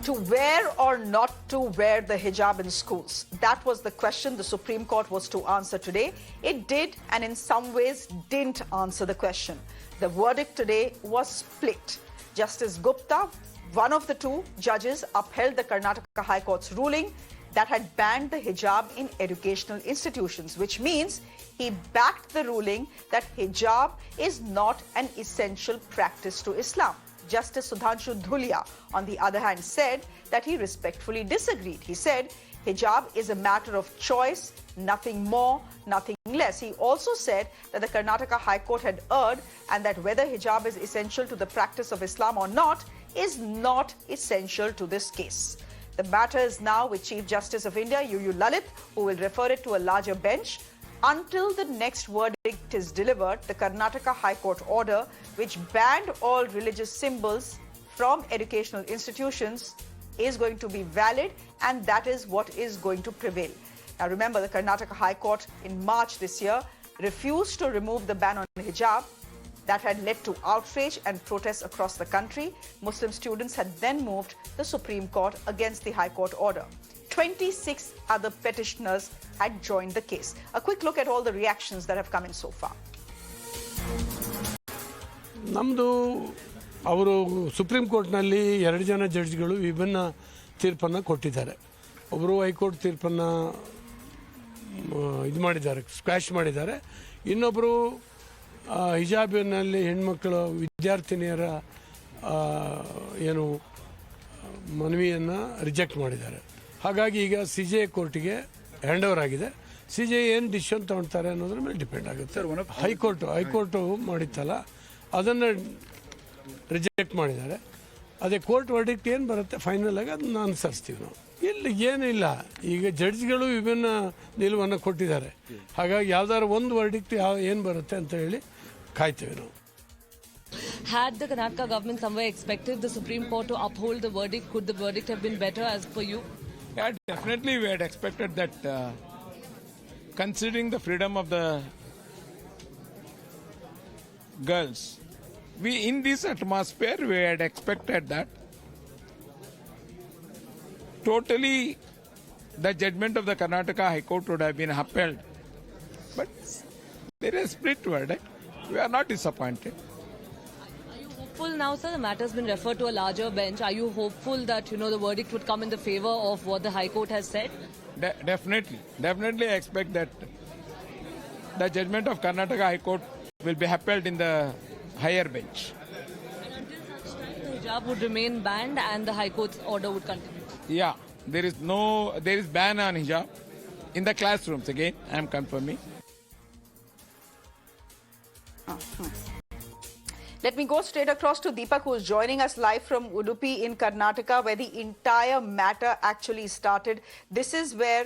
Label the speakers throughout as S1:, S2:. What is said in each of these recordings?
S1: To wear or not to wear the hijab in schools? That was the question the Supreme Court was to answer today. It did, and in some ways didn't answer the question. The verdict today was split. Justice Gupta, one of the two judges, upheld the Karnataka High Court's ruling that had banned the hijab in educational institutions, which means he backed the ruling that hijab is not an essential practice to Islam. Justice Shreya Dhoundiyal, on the other hand, said that he respectfully disagreed. He said hijab is a matter of choice, nothing more, nothing less. He also said that the Karnataka High Court had erred and that whether hijab is essential to the practice of Islam or not is not essential to this case. The matter is now with Chief Justice of India, UU Lalit, who will refer it to a larger bench. Until the next verdict is delivered, the Karnataka High Court order, which banned all religious symbols from educational institutions, is going to be valid, and that is what is going to prevail. Now remember, the Karnataka High Court in March this year refused to remove the ban on hijab. That had led to outrage and protests across the country. Muslim students had then moved the Supreme Court against the High Court order. 26 other petitioners had joined the case. A quick look at all the reactions that have come in so far.
S2: ನಮ್ಮದು ಅವರು supreme ಕೋರ್ಟ್ನಲ್ಲಿ 2 ಜನ ಜಡ್ಜ್ಗಳು ವಿಭಿನ್ನ ತೀರ್ಪನ್ನು ಕೊಟ್ಟಿದ್ದಾರೆ. ಒಬ್ಬರು high court ತೀರ್ಪನ್ನು ಇದು ಮಾಡಿದ್ದಾರೆ, ಸ್ಕ್ವಾಶ್ ಮಾಡಿದ್ದಾರೆ. ಇನ್ನೊಬ್ಬರು ಹಿಜಾಬಿನಲ್ಲಿ ಹೆಣ್ಮಕ್ಕಳು ವಿದ್ಯಾರ್ಥಿನಿಯರ ಏನು ಮನವಿಯನ್ನು ರಿಜೆಕ್ಟ್ ಮಾಡಿದ್ದಾರೆ. ಹಾಗಾಗಿ ಈಗ CJI ಕೋರ್ಟಿಗೆ ಹ್ಯಾಂಡ್ ಓವರ್ ಆಗಿದೆ. CJI ಏನು ಡಿಸಿಷನ್ ತಗೊಳ್ತಾರೆ ಅನ್ನೋದ್ರ ಮೇಲೆ ಡಿಪೆಂಡ್ ಆಗುತ್ತೆ. ಹೈಕೋರ್ಟು ಮಾಡಿತ್ತಲ್ಲ, ಅದನ್ನು ರಿಜೆಕ್ಟ್ ಮಾಡಿದ್ದಾರೆ. ಅದೇ ಕೋರ್ಟ್ ವರ್ಡಿಕ್ಟ್ ಏನು ಬರುತ್ತೆ ಫೈನಲ್ ಆಗಿ ಅದನ್ನ ಅನುಸರಿಸ್ತೀವಿ ನಾವು. ಇಲ್ಲಿ ಏನಿಲ್ಲ, ಈಗ ಜಡ್ಜ್ಗಳು ವಿಭಿನ್ನ ನಿಲುವನ್ನು ಕೊಟ್ಟಿದ್ದಾರೆ. ಹಾಗಾಗಿ ಯಾವ್ದಾದ್ರು ಒಂದು ವರ್ಡಿಕ್ಟ್ ಏನು ಬರುತ್ತೆ ಅಂತ ಹೇಳಿ ಕಾಯ್ತೇವೆ ನಾವು.
S3: Had the Karnataka government somewhere expected the Supreme Court to uphold the verdict? Could the verdict have been better as per you?
S4: Yeah, definitely we had expected that, considering the freedom of the girls. In this atmosphere, we had expected that totally the judgment of the Karnataka High Court would have been upheld. But there is a split verdict. We are not disappointed.
S3: Are you hopeful now, sir? The matter has been referred to a larger bench. Are you hopeful that, the verdict would come in the favor of what the High Court has said?
S4: Definitely. Definitely I expect that the judgment of Karnataka High Court will be upheld in the higher bench.
S3: And until such time, the hijab would remain banned and the High Court's order would continue?
S4: Yeah, there is ban on hijab in the classrooms. Again, I am confirming.
S1: Let me go straight across to Deepak, who is joining us live from Udupi in Karnataka, where the entire matter actually started. This is where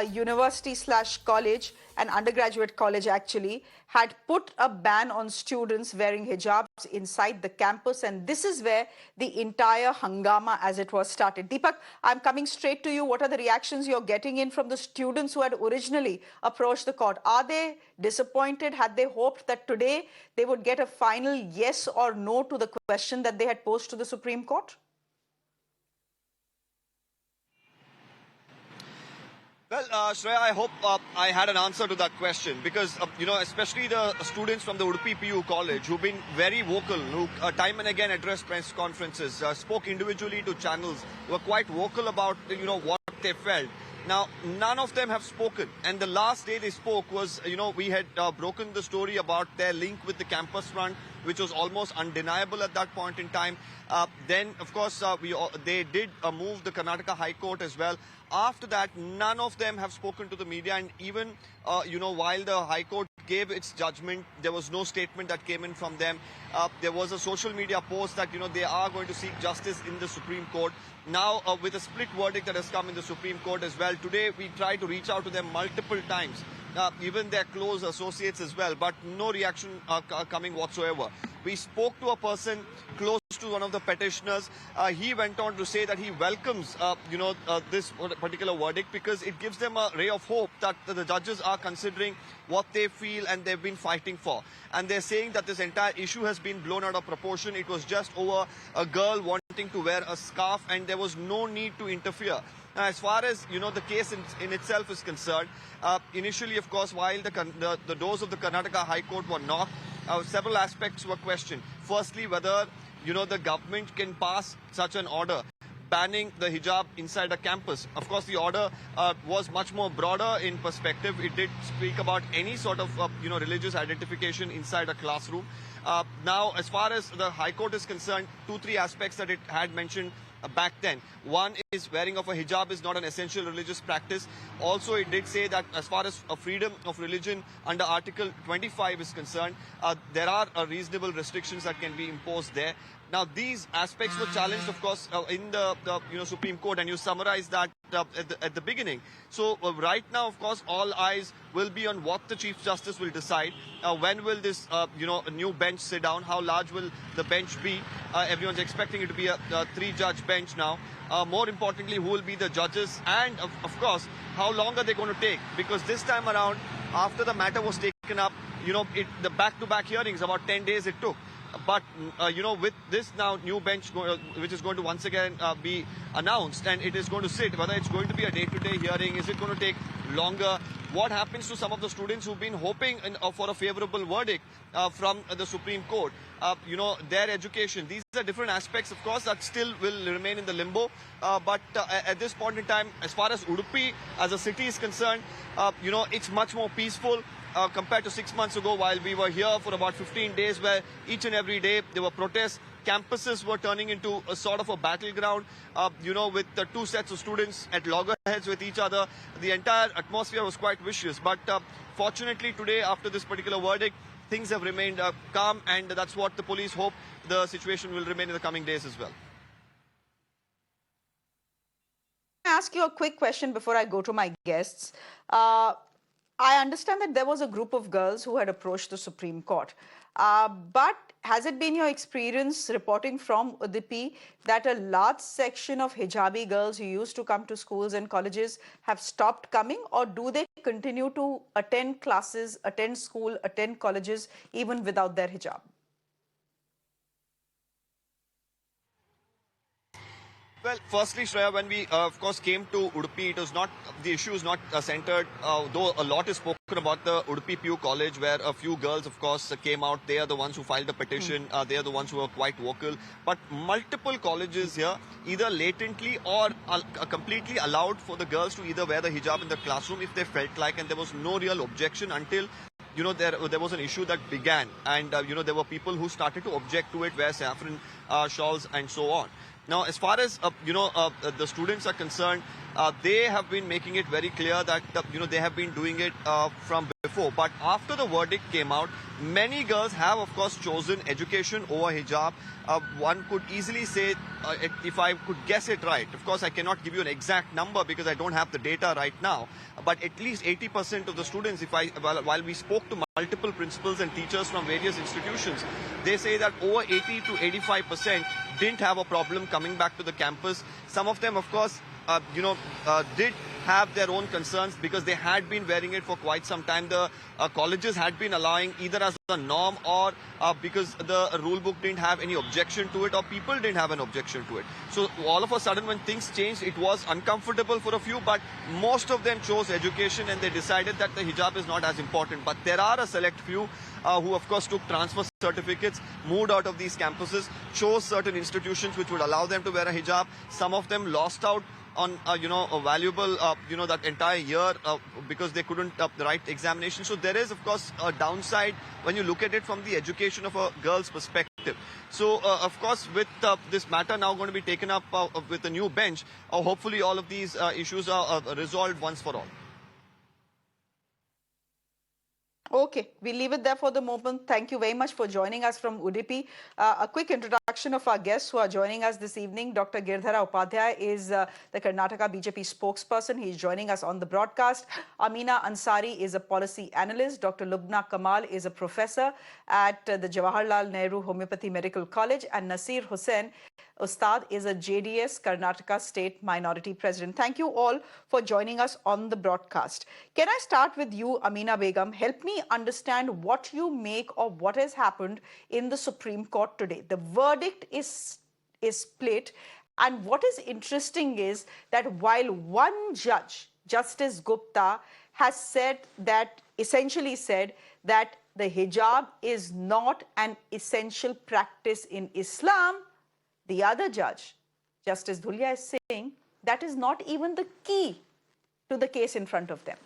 S1: a university/college, an undergraduate college actually, had put a ban on students wearing hijabs inside the campus, and this is where the entire hangama, as it was, started. Deepak, I'm coming straight to you. What are the reactions you're getting in from the students who had originally approached the court? Are they disappointed? Had they hoped that today they would get a final yes or no to the question that they had posed to the Supreme Court?
S5: Well, Shreya, I hope I had an answer to that question because, especially the students from the Udupi PU College who've been very vocal, who time and again addressed press conferences, spoke individually to channels, were quite vocal about, what they felt. Now, none of them have spoken. And the last day they spoke was, we had broken the story about their link with the campus front, which was almost undeniable at that point in time. Then, of course, they did move the Karnataka High Court as well. After that, none of them have spoken to the media. And even, while the High Court gave its judgment, there was no statement that came in from them. There was a social media post that, they are going to seek justice in the Supreme Court. Now, with a split verdict that has come in the Supreme Court as well, today we tried to reach out to them multiple times, even their close associates as well, but no reaction coming whatsoever. We spoke to a person close to one of the petitioners. He went on to say that he welcomes, this particular verdict because it gives them a ray of hope that the judges are considering what they feel and they've been fighting for. And they're saying that this entire issue has been blown out of proportion. It was just over a girl wanting wanting to wear a scarf, and there was no need to interfere. As far as the case in itself is concerned, initially, of course, while the doors of the Karnataka High Court were knocked, several aspects were questioned. Firstly, whether the government can pass such an order banning the hijab inside a campus. Of course, the order was much more broader in perspective. It did speak about any sort of religious identification inside a classroom. Now, as far as the High Court is concerned, 2-3 aspects that it had mentioned back then. One is wearing of a hijab is not an essential religious practice. Also, it did say that as far as a freedom of religion under Article 25 is concerned, there are reasonable restrictions that can be imposed there. Now, these aspects were challenged, of course, in the Supreme Court, and you summarized that at the beginning. So right now, of course, all eyes will be on what the Chief Justice will decide. When will this new bench sit down? How large will the bench be? Everyone's expecting it to be a 3-judge bench now. More importantly, who will be the judges, and of course, how long are they going to take? Because this time around, after the matter was taken up, the back-to-back hearings, about 10 days it took. But, with this now new bench, which is going to once again be announced, and it is going to sit, whether it's going to be a day-to-day hearing, is it going to take longer? What happens to some of the students who've been hoping for a favorable verdict from the Supreme Court? Their education. These are different aspects, of course, that still will remain in the limbo. But at this point in time, as far as Udupi as a city is concerned, it's much more peaceful. Compared to 6 months ago, while we were here for about 15 days, where each and every day there were protests. Campuses were turning into a sort of a battleground, with the 2 sets of students at loggerheads with each other. The entire atmosphere was quite vicious. But fortunately today, after this particular verdict, things have remained calm, and that's what the police hope the situation will remain in the coming days as well.
S1: I ask you a quick question before I go to my guests. I understand that there was a group of girls who had approached the Supreme Court. But has it been your experience reporting from Udupi that a large section of hijabi girls who used to come to schools and colleges have stopped coming, or do they continue to attend classes, attend school, attend colleges even without their hijab?
S5: Well, firstly, Shreya, when we, of course, came to Udupi, it was not, the issue is not centered, though a lot is spoken about the Udupi PU College, where a few girls, of course, came out. They are the ones who filed the petition. They are the ones who are quite vocal. But multiple colleges here, either latently or completely allowed for the girls to either wear the hijab in the classroom if they felt like, and there was no real objection until there was an issue that began, and there were people who started to object to it, wear saffron shawls and so on. Now, as far as the students are concerned, they have been making it very clear that they have been doing it from before. But after the verdict came out, many girls have, of course, chosen education over hijab. One could easily say, if I could guess it right, of course I cannot give you an exact number because I don't have the data right now, but at least 80% of the students, while we spoke to multiple principals and teachers from various institutions, they say that over 80 to 85% didn't have a problem coming back to the campus. Some of them, of course, did have their own concerns because they had been wearing it for quite some time. The colleges had been allowing either as a norm or because the rule book didn't have any objection to it, or people didn't have an objection to it. So all of a sudden when things changed, it was uncomfortable for a few, but most of them chose education and they decided that the hijab is not as important. But there are a select few who of course took transfer certificates, moved out of these campuses, chose certain institutions which would allow them to wear a hijab. Some of them lost out on a valuable that entire year because they couldn't write examination. So there is of course a downside when you look at it from the education of a girl's perspective. So of course with this matter now going to be taken up with a new bench, hopefully all of these issues are resolved once for all.
S1: Okay, we'll leave it there for the moment. Thank you very much for joining us from Udupi. A quick introduction of our guests who are joining us this evening. Dr. Girdhara Upadhyay is the Karnataka BJP spokesperson. He is joining us on the broadcast. Amina Ansari is a policy analyst. Dr. Lubna Kamal is a professor at the Jawaharlal Nehru Homeopathy Medical College. And Nasir Hussain, Ustad, is a JDS Karnataka State Minority President. Thank you all for joining us on the broadcast. Can I start with you, Amina Begum? Help me understand what you make of what has happened in the Supreme Court today. The verdict is is split. And what is interesting is that while one judge, Justice Gupta, has said that, essentially said that the hijab is not an essential practice in Islam, the other judge, Justice Dhulya, is saying that is not even the key to the case in front of them.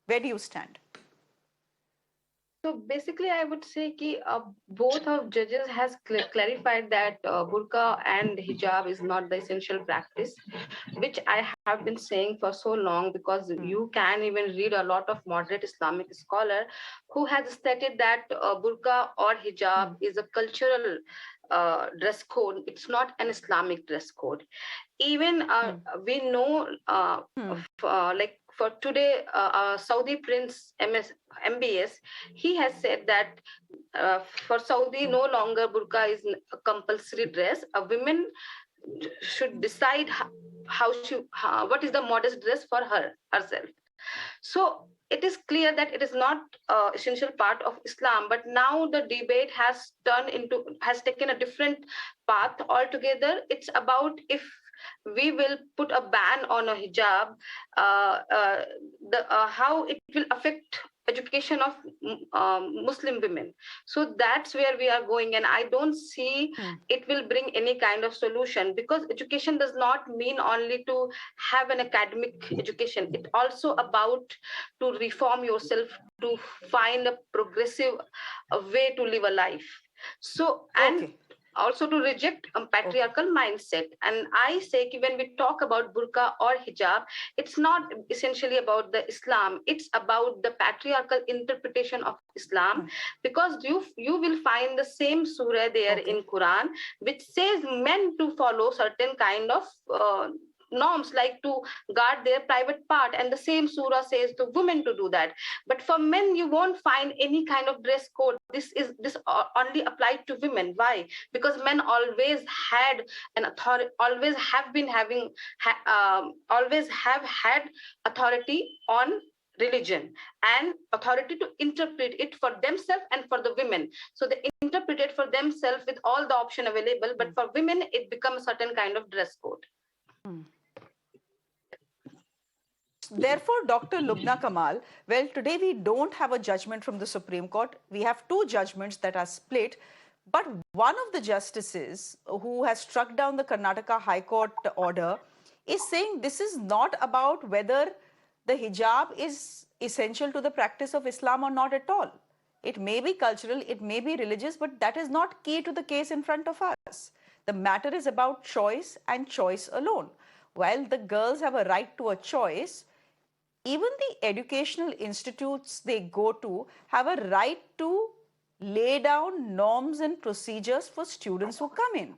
S1: Where do you stand?
S6: So basically, I would say that both of judges has clarified that burqa and hijab is not the essential practice, which I have been saying for so long, because you can even read a lot of moderate Islamic scholar who has stated that burqa or hijab is a cultural dress code. It's not an Islamic dress code. Even we know, like for today, Saudi Prince MBS, he has said that for Saudi, no longer burqa is a compulsory dress. A woman should decide what is the modest dress for herself. So it is clear that it is not essential part of Islam, but now the debate has taken a different path altogether. It's about if we will put a ban on a hijab, how it will affect education of Muslim women. So that's where we are going, and I don't see it will bring any kind of solution, because education does not mean only to have an academic education. It's also about to reform yourself, to find a progressive way to live a life. So, and also to reject a patriarchal mindset. And I say when we talk about burqa or hijab, it's not essentially about the Islam, it's about the patriarchal interpretation of Islam, because you will find the same surah there in Quran which says men to follow certain kind of norms, like to guard their private part, and the same surah says to women to do that. But for men, you won't find any kind of dress code. This only applied to women. Why? Because men always had an authority, always have been having, always have had authority on religion and authority to interpret it for themselves and for the women. So they interpret it for themselves with all the option available, but for women, it becomes a certain kind of dress code.
S1: Therefore, Dr. Lubna Kamal, well, today we don't have a judgment from the Supreme Court. We have two judgments that are split. But one of the justices who has struck down the Karnataka High Court order is saying this is not about whether the hijab is essential to the practice of Islam or not at all. It may be cultural, it may be religious, but that is not key to the case in front of us. The matter is about choice and choice alone. While the girls have a right to a choice, even the educational institutes they go to have a right to lay down norms and procedures for students who come in.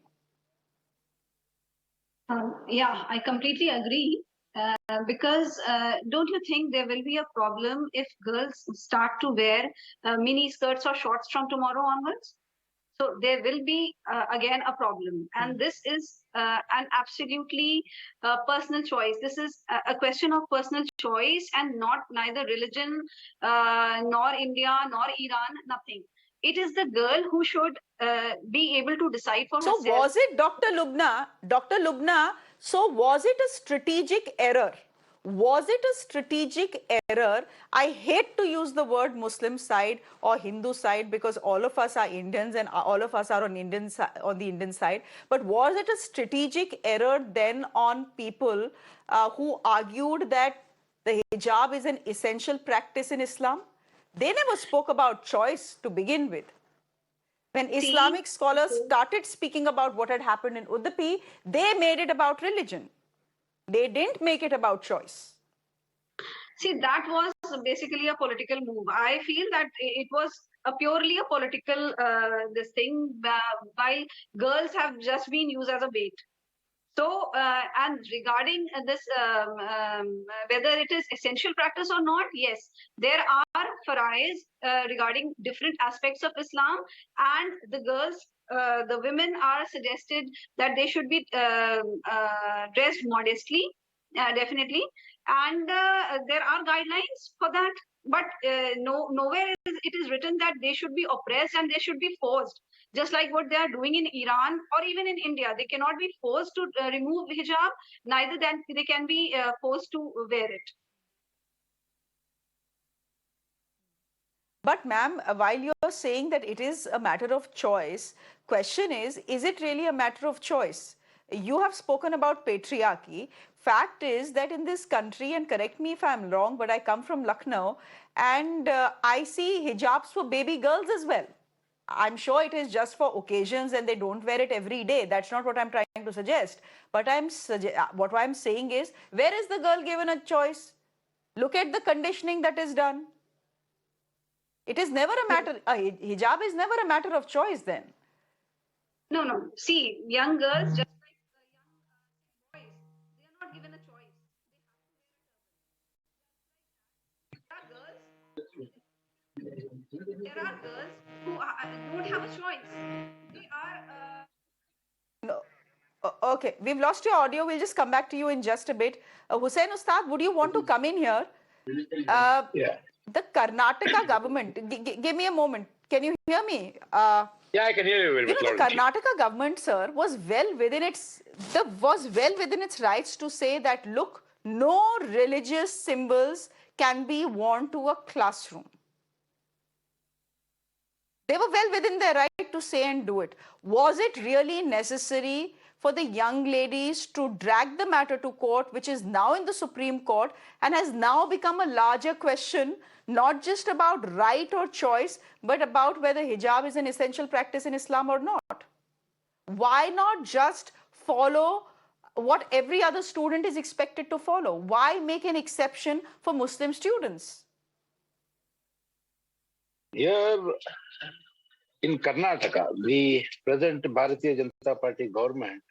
S7: Yeah, I completely agree. Because don't you think there will be a problem if girls start to wear mini skirts or shorts from tomorrow onwards? So there will be again a problem, and this is an absolutely personal choice. This is a question of personal choice, and not neither religion, nor India, nor Iran, nothing. It is the girl who should be able to decide for herself.
S1: So was it, Dr. Lubna, so was it a strategic error? Was it a strategic error? I hate to use the word Muslim side or Hindu side, because all of us are Indians and all of us are on the Indian side. But was it a strategic error then on people who argued that the hijab is an essential practice in Islam? They never spoke about choice to begin with. When Islamic scholars started speaking about what had happened in Udupi, they made it about religion. They didn't make it about choice.
S7: See, that was basically a political move. I feel that it was purely a political this thing, while girls have just been used as a bait. So, and regarding this, whether it is essential practice or not, yes, there are farais regarding different aspects of Islam, and the girls, the women are suggested that they should be dressed modestly, definitely, and there are guidelines for that. But nowhere it is written that they should be oppressed and they should be forced. just like what they are doing in Iran or even in India. They cannot be forced to remove hijab, neither than they can be forced to wear it.
S1: But ma'am, while you're saying that it is a matter of choice, question is it really a matter of choice? You have spoken about patriarchy. Fact is that in this country, and correct me if I'm wrong, but I come from Lucknow and I see hijabs for baby girls as well. I'm sure it is just for occasions and they don't wear it every day. That's not what I'm trying to suggest. But what I'm saying is, where is the girl given a choice? Look at the conditioning that is done. It is never a matter, hijab is never a matter of choice then.
S7: No, no. See, young girls, just like young boys, they are not given a choice. There are girls who don't have a choice. They are.
S1: No. Okay, we've lost your audio. We'll just come back to you in just a bit. Hussain Ustad, would you want to come in here?
S8: Yeah.
S1: The Karnataka government, give me a moment. Can you hear me?
S8: Yeah, I can hear you very
S1: You
S8: much
S1: know, the
S8: loud and clear.
S1: Karnataka government, sir, was well within its rights to say that, look, no religious symbols can be worn to a classroom. They were well within their right to say and do it. Was it really necessary for the young ladies to drag the matter to court, which is now in the Supreme Court and has now become a larger question, not just about right or choice, but about whether hijab is an essential practice in Islam or not? Why not just follow what every other student is expected to follow? Why make an exception for Muslim students?
S8: Here in Karnataka, the present Bharatiya Janata Party government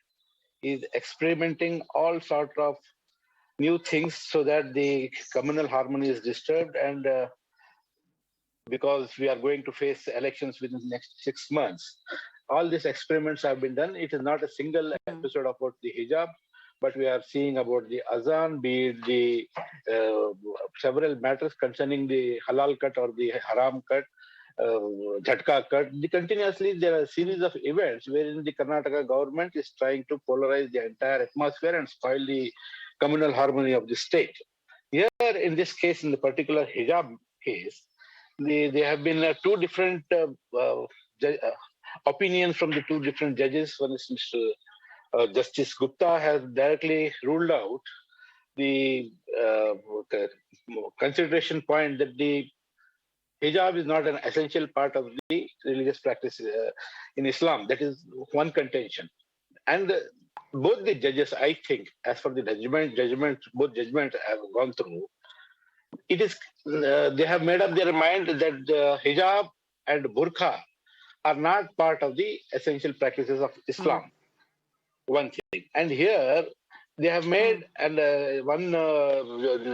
S8: is experimenting all sort of new things so that the communal harmony is disturbed, and because we are going to face elections within the next 6 months, all these experiments have been done. It is not a single episode about the hijab, but we are seeing about the azan, be it the several matters concerning the halal cut or the haram cut, jhatka cut. Continuously, there are a series of events wherein the Karnataka government is trying to polarize the entire atmosphere and spoil the communal harmony of the state. Here, in this case, in the particular hijab case, there have been two different opinions from the two different judges. One is Mr. Justice Gupta has directly ruled out the consideration point that the hijab is not an essential part of the religious practice in Islam. That is one contention. And both the judges, I think, as for the both judgments have gone through, it is they have made up their mind that hijab and burqa are not part of the essential practices of Islam. One thing. And here they have made, and one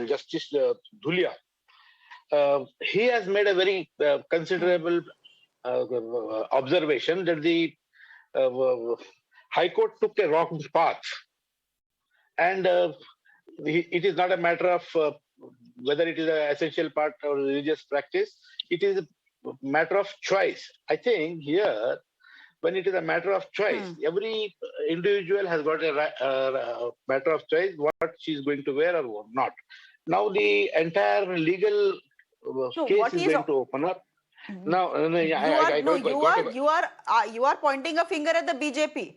S8: Justice Dhoundiyal, he has made a very considerable observation that the High Court took a wrong path. And it is not a matter of whether it is an essential part of religious practice. It is a matter of choice. I think here, when it is a matter of choice, every individual has got a matter of choice what she is going to wear or not. Now the entire legal case is going to open up. Now,
S1: you are pointing a finger at the BJP.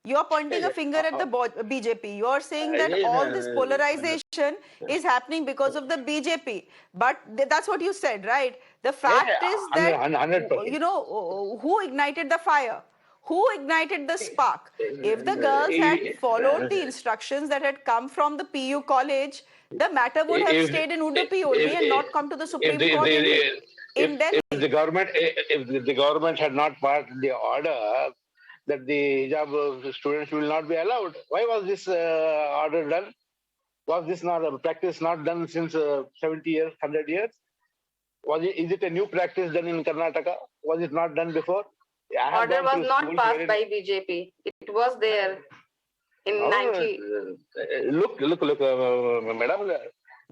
S1: You are pointing a finger at the BJP. You are saying that all this polarization is happening because of the BJP. But that's what you said, right? The fact is that,
S8: 100%.
S1: you know, who ignited the fire? Who ignited the spark? If the girls had followed the instructions that had come from the PU college, the matter would have stayed in Udupi only and not come to the Supreme Court in Delhi.
S8: If the government had not passed the order that the hijab students will not be allowed, why was this order done? Was this not a practice not done since 70 years, 100 years? Is it a new practice done in Karnataka? Was it not done before?
S6: Order was not passed by BJP. It was there in 90.
S8: Look, madam.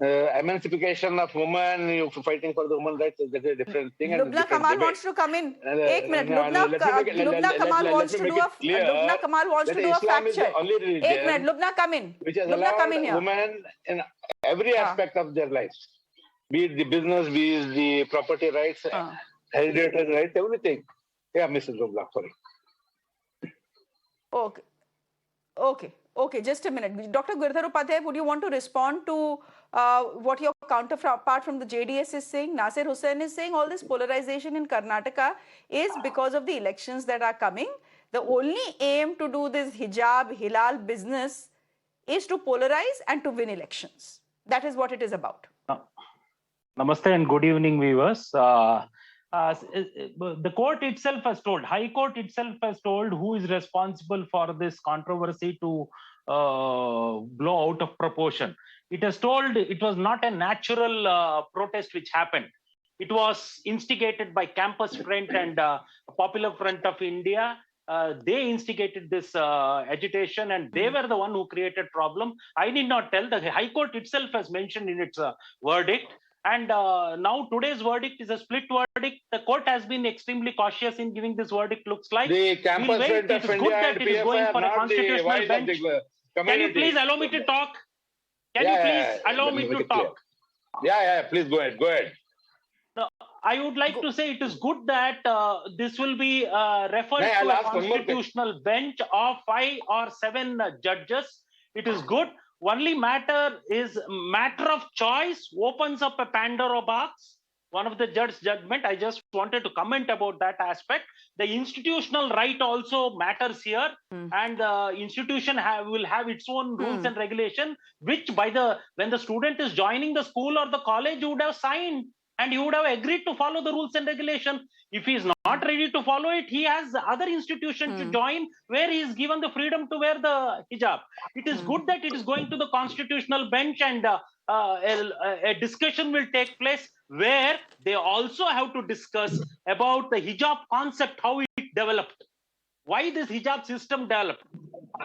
S8: emancipation of women, you fighting for the human rights, that's a different thing.
S1: Lubna Kamal wants to come in. Ek minute. Lubna Kamal wants to do a Lubna Kamal wants to do a fact check. Ek minute. Lubna, come in.
S8: Which has
S1: Lubna, come in
S8: allowed
S1: here.
S8: women in every aspect of their lives, be it the business, be it the property rights, heritage rights, everything. Yeah, Mrs. Lubna, sorry.
S1: Okay, just a minute. Dr. Girdhar Upadhyay, would you want to respond to what your counterpart from the JDS is saying? Nasir Hussain is saying all this polarization in Karnataka is because of the elections that are coming. The only aim to do this hijab, hilal business is to polarize and to win elections. That is what it is about.
S9: Namaste and good evening, viewers. The court itself has told, High Court itself has told who is responsible for this controversy to blow out of proportion. It has told it was not a natural protest which happened. It was instigated by Campus Front and Popular Front of India. They instigated this agitation and they were the one who created problem. I did not tell. The High Court itself has mentioned in its verdict. And now today's verdict is a split verdict. The court has been extremely cautious in giving this verdict. Looks like
S8: the Campus Front of India and PFI are not the voice of the
S9: Can you please allow me to talk? Can you please allow me to talk?
S8: Yeah, please go ahead.
S9: No, I would like to say it is good that this will be referred to a constitutional bench of 5 or 7 judges. It is good. Only matter of choice opens up a Pandora box. One of the judge's judgment, I just wanted to comment about that aspect. The institutional right also matters here, and the institution will have its own rules and regulation, which when the student is joining the school or the college, you would have signed and you would have agreed to follow the rules and regulation. If he is not ready to follow it, he has other institution to join where he is given the freedom to wear the hijab. It is good that it is going to the constitutional bench, and a discussion will take place where they also have to discuss about the hijab concept, how it developed, why this hijab system developed.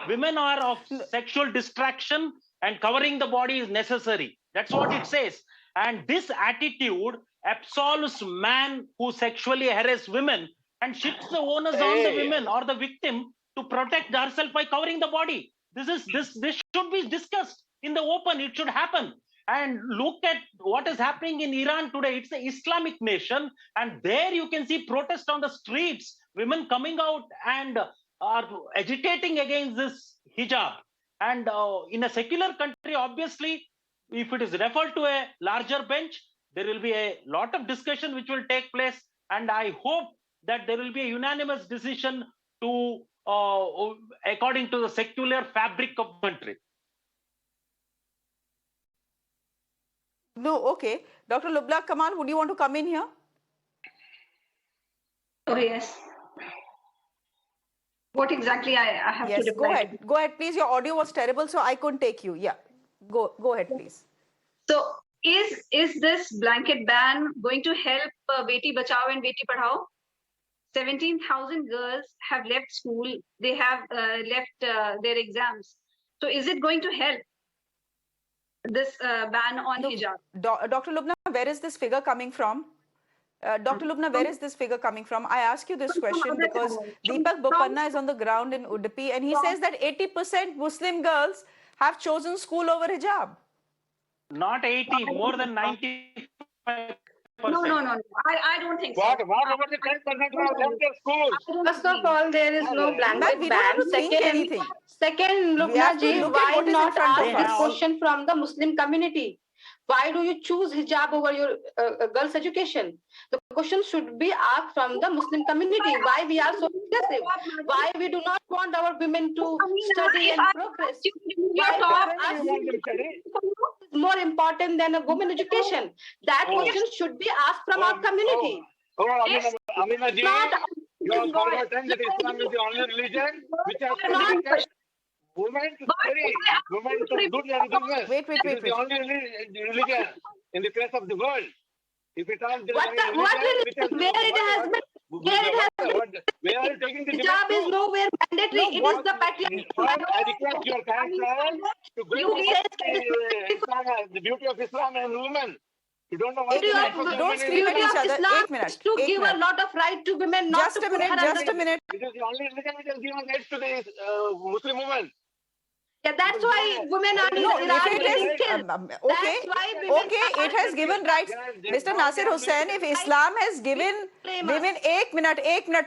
S9: Women are of sexual distraction and covering the body is necessary. That's what it says. And this attitude absolves man who sexually harass women and shifts the onus on the women or the victim to protect herself by covering the body. This should be discussed in the open. It should happen. And look at what is happening in Iran today. It's an Islamic nation, and there you can see protests on the streets, women coming out and are agitating against this hijab. And in a secular country, obviously, if it is referred to a larger bench, there will be a lot of discussion which will take place, and I hope that there will be a unanimous decision to according to the secular fabric of the country.
S1: No, okay. Dr. Lubna Kamal, would you want to come in here?
S7: Oh, yes. What exactly I have to reply?
S1: Go ahead, please. Your audio was terrible, so I couldn't take you. Yeah, go ahead, please.
S7: So, is this blanket ban going to help Beti Bachao and Beti Padhao? 17,000 girls have left school. They have left their exams. So, is it going to help this ban on hijab?
S1: Dr. Lubna, where is this figure coming from? Dr. Lubna, where is this figure coming from? I ask you this question because Deepak Bopanna is on the ground in Udupi, and he says that 80% Muslim girls have chosen school over hijab.
S9: Not 80, more than 95%.
S7: No. I don't think so.
S8: What about the 10% who have left their schools?
S6: First of all, there is no blanket ban. Second, Lubna ji, why not ask this question from the Muslim community? Why do you choose hijab over your girls' education? The question should be asked from the Muslim community. Why we are so aggressive? Why we do not want our women to study and progress? More important than a woman education. That question should be asked from our community.
S8: Amina ji, you are forgotten that Islam is the only religion which has permitted women to study, women to do their business.
S1: Wait.
S8: It is the only religion in the face of the world. If it all
S6: What religion? Where it has been Here it has
S8: Where are you taking the
S6: hijab
S8: debate
S6: is
S8: to?
S6: nowhere mandatory. It is the patriarchal.
S8: I request your counsel to bring the beauty of Islam and women. You don't know what
S6: Beauty
S8: the
S6: of,
S8: right of the
S1: don't
S8: women
S1: scream
S8: is.
S1: at each other.
S6: Islam
S1: 8 minutes.
S6: is to
S1: 8
S6: give
S1: minutes.
S6: a lot of right to women, not
S1: Just
S6: to
S1: a
S6: put
S1: minute,
S6: her
S1: just
S6: under.
S1: a minute.
S8: It is the only religion which has given rights to the Muslim women.
S6: Yeah, that's why women are in
S1: No,
S6: Iran
S1: if it
S6: getting
S1: is,
S6: killed.
S1: okay,
S6: That's why women
S1: okay, it has given rights. Mr. Nasir Hussain, if Islam has given women 8 minutes,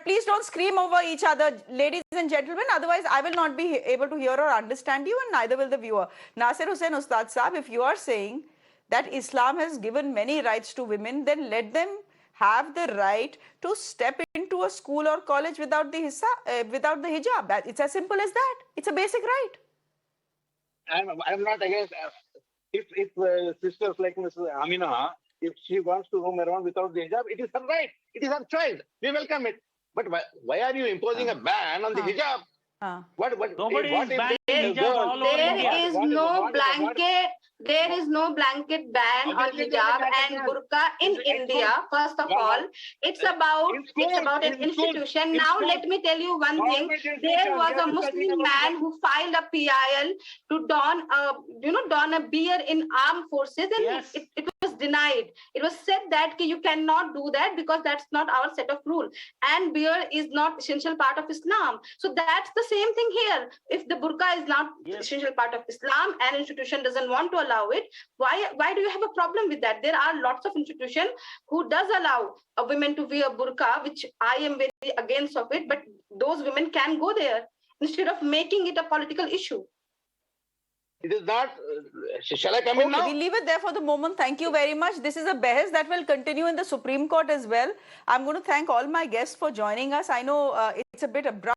S1: please don't scream over each other, ladies and gentlemen, otherwise I will not be able to hear or understand you and neither will the viewer. Nasir Hussain Ustad Saab, if you are saying that Islam has given many rights to women, then let them have the right to step into a school or college without the hijab. It's as simple as that. It's a basic right.
S8: I'm not against. If sisters like Mrs. Amina, if she wants to roam around without the hijab, it is her right. It is her choice. We welcome it. But why are you imposing a ban on the hijab?
S9: Nobody is banning
S8: if
S9: hijab all over India.
S6: There is no blanket ban on hijab and burqa in India. First of all, it's about an institution. Now let me tell you one thing. There was a Muslim man who filed a PIL to don a beard in armed forces, and it was denied. It was said that you cannot do that because that's not our set of rule, and beard is not essential part of Islam. So that's the same thing here. If the burqa is not essential part of Islam and institution doesn't want to allow it, why do you have a problem with that? There are lots of institutions who does allow women to wear burqa, which I am very against of it, but those women can go there instead of making it a political issue.
S8: It is not. Shall I come in now?
S1: We'll leave it there for the moment. Thank you very much. This is a behas that will continue in the Supreme Court as well. I'm going to thank all my guests for joining us. I know it's a bit abrupt.